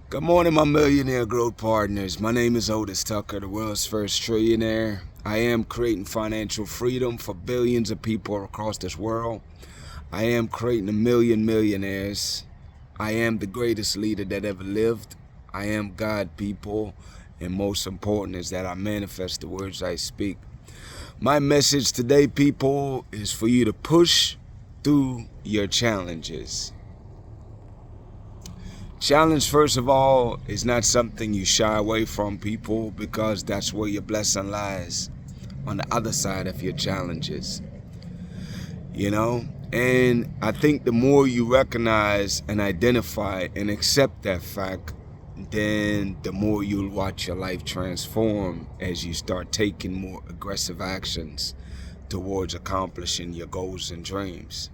Good morning, my millionaire growth partners. My name is Otis Tucker, the world's first trillionaire. I am creating financial freedom for billions of people across this world. I am creating a million millionaires. I am the greatest leader that ever lived. I am God, people. And most important is that I manifest the words I speak. My message today, people, is for you to push through your challenges. Challenge, first of all, is not something you shy away from, people, because that's where your blessing lies, on the other side of your challenges. And I think the more you recognize and identify and accept that fact, then the more you'll watch your life transform as you start taking more aggressive actions towards accomplishing your goals and dreams.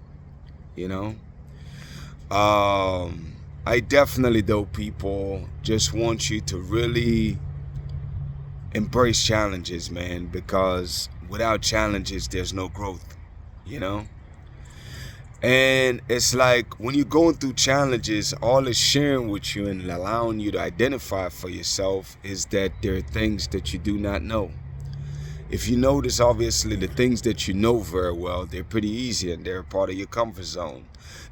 I definitely, though, people, just want you to really embrace challenges, man, because without challenges, there's no growth, you know? And it's like when you're going through challenges, all it's sharing with you and allowing you to identify for yourself is that there are things that you do not know. If you notice, obviously, the things that you know very well, they're pretty easy and they're part of your comfort zone.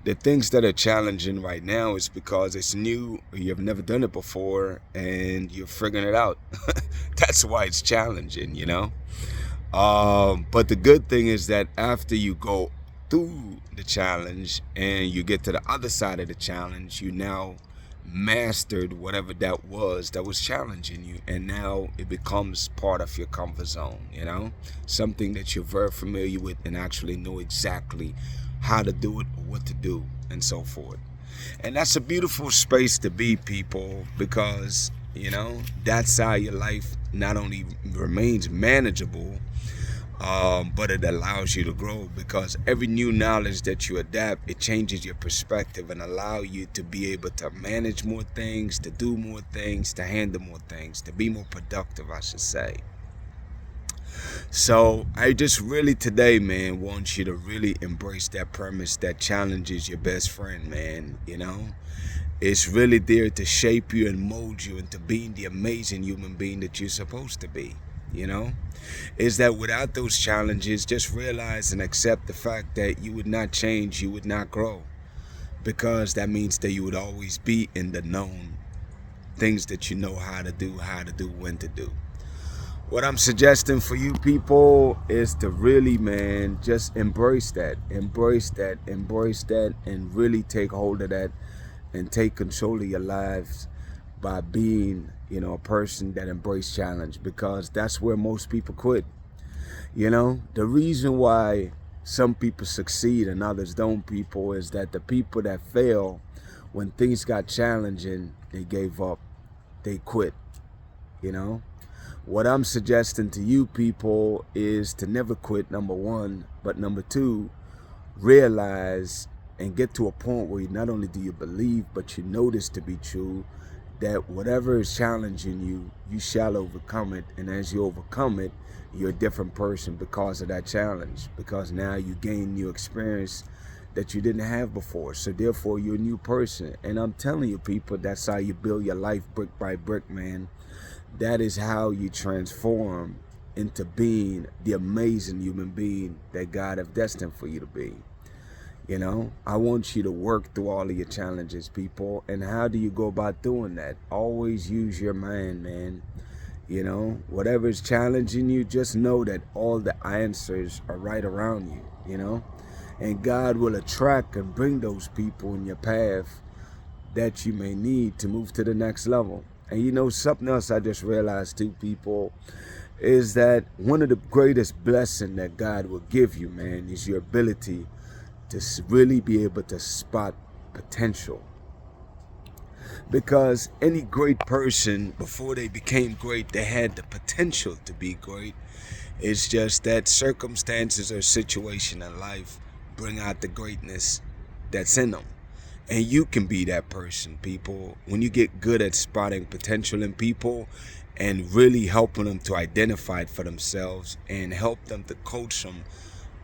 The things that are challenging right now is because it's new, or you've never done it before, and you're figuring it out. That's why it's challenging, But the good thing is that after you go through the challenge and you get to the other side of the challenge, you now mastered whatever that was challenging you, and now it becomes part of your comfort zone, something that you're very familiar with and actually know exactly how to do it or what to do and so forth. And that's a beautiful space to be, people, because that's how your life not only remains manageable, but it allows you to grow, because every new knowledge that you adapt, it changes your perspective and allow you to be able to manage more things, to do more things, to handle more things, to be more productive, I should say. So I just really today, man, want you to really embrace that premise that challenge is your best friend, man. It's really there to shape you and mold you into being the amazing human being that you're supposed to be. Is that without those challenges, just realize and accept the fact that you would not change, you would not grow, because that means that you would always be in the known things that you know how to do, when to do. What I'm suggesting for you people is to really, man, just embrace that, and really take hold of that and take control of your lives by being, a person that embraces challenge, because that's where most people quit. The reason why some people succeed and others don't, people, is that the people that fail, when things got challenging, they gave up, they quit. What I'm suggesting to you people is to never quit, number one, but number two, realize and get to a point where not only do you believe, but you know this to be true, that whatever is challenging you, you shall overcome it. And as you overcome it, you're a different person because of that challenge, because now you gain new experience that you didn't have before. So therefore, you're a new person. And I'm telling you, people, that's how you build your life brick by brick, man. That is how you transform into being the amazing human being that God have destined for you to be. I want you to work through all of your challenges, people. And how do you go about doing that? Always use your mind, man. Whatever is challenging you, just know that all the answers are right around you, and God will attract and bring those people in your path that you may need to move to the next level. And something else I just realized too, people, is that one of the greatest blessings that God will give you, man, is your ability to really be able to spot potential. Because any great person, before they became great, they had the potential to be great. It's just that circumstances or situation in life bring out the greatness that's in them. And you can be that person, people. When you get good at spotting potential in people and really helping them to identify it for themselves and help them to coach them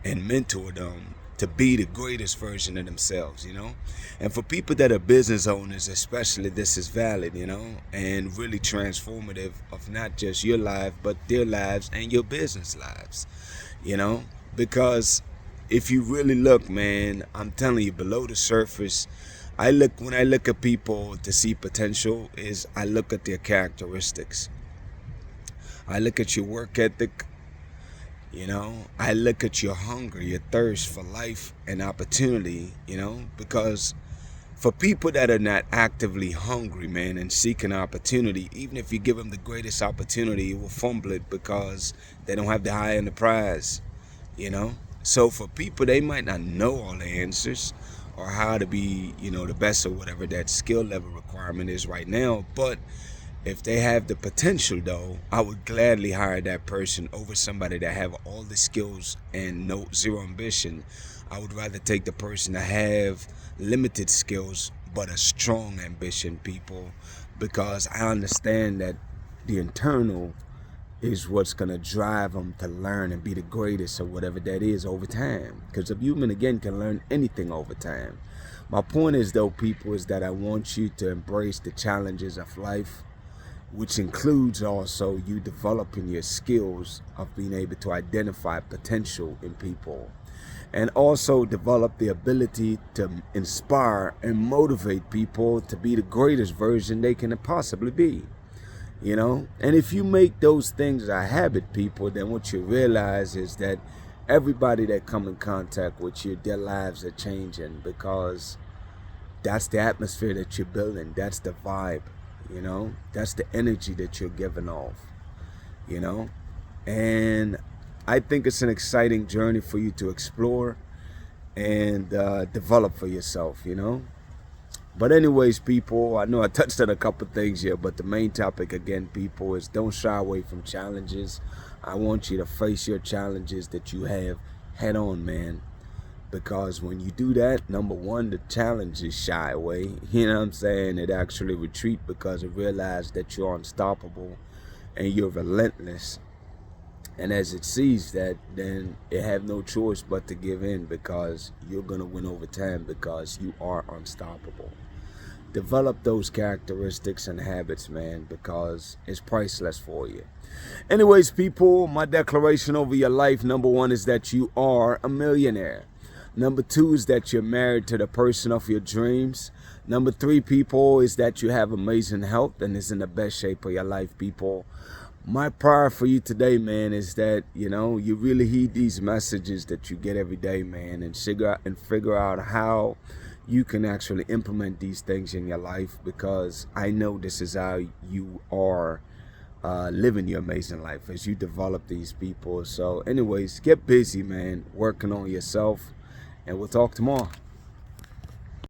and mentor them to be the greatest version of themselves, you know. And for people that are business owners especially, this is valid, you know, and really transformative of not just your life but their lives and your business lives, you know. Because if you really look, man, I'm telling you, below the surface, when I look at people to see potential, is I look at their characteristics. I look at your work ethic, you know. I look at your hunger, your thirst for life and opportunity, you know. Because for people that are not actively hungry, man, and seeking opportunity, even if you give them the greatest opportunity, you will fumble it because they don't have the eye on the prize, you know. So for people, they might not know all the answers or how to be, you know, the best or whatever that skill level requirement is right now, but if they have the potential, though, I would gladly hire that person over somebody that have all the skills and zero ambition. I would rather take the person that have limited skills but a strong ambition, people, because I understand that the internal is what's going to drive them to learn and be the greatest or whatever that is over time. Because a human, again, can learn anything over time. My point is, though, people, is that I want you to embrace the challenges of life, which includes also you developing your skills of being able to identify potential in people, and also develop the ability to inspire and motivate people to be the greatest version they can possibly be, you know. And if you make those things a habit, people, then what you realize is that everybody that come in contact with you, their lives are changing, because that's the atmosphere that you're building. That's the vibe, you know. That's the energy that you're giving off, you know. And I think it's an exciting journey for you to explore and develop for yourself, you know. But anyways, people, I know I touched on a couple things here, but the main topic, again, people, is don't shy away from challenges. I want you to face your challenges that you have head on, man. Because when you do that, number one, the challenges shy away. You know what I'm saying? It actually retreat because it realizes that you're unstoppable and you're relentless. And as it sees that, then it have no choice but to give in, because you're going to win over time because you are unstoppable. Develop those characteristics and habits, man, because it's priceless for you. Anyways, people, my declaration over your life, number one, is that you are a millionaire. Number two is that you're married to the person of your dreams. Number three, people, is that you have amazing health and is in the best shape of your life, people. My prayer for you today, man, is that, you know, you really heed these messages that you get every day, man, and figure out how you can actually implement these things in your life, because I know this is how you are living your amazing life as you develop these people. So anyways, get busy, man, working on yourself, and we'll talk tomorrow.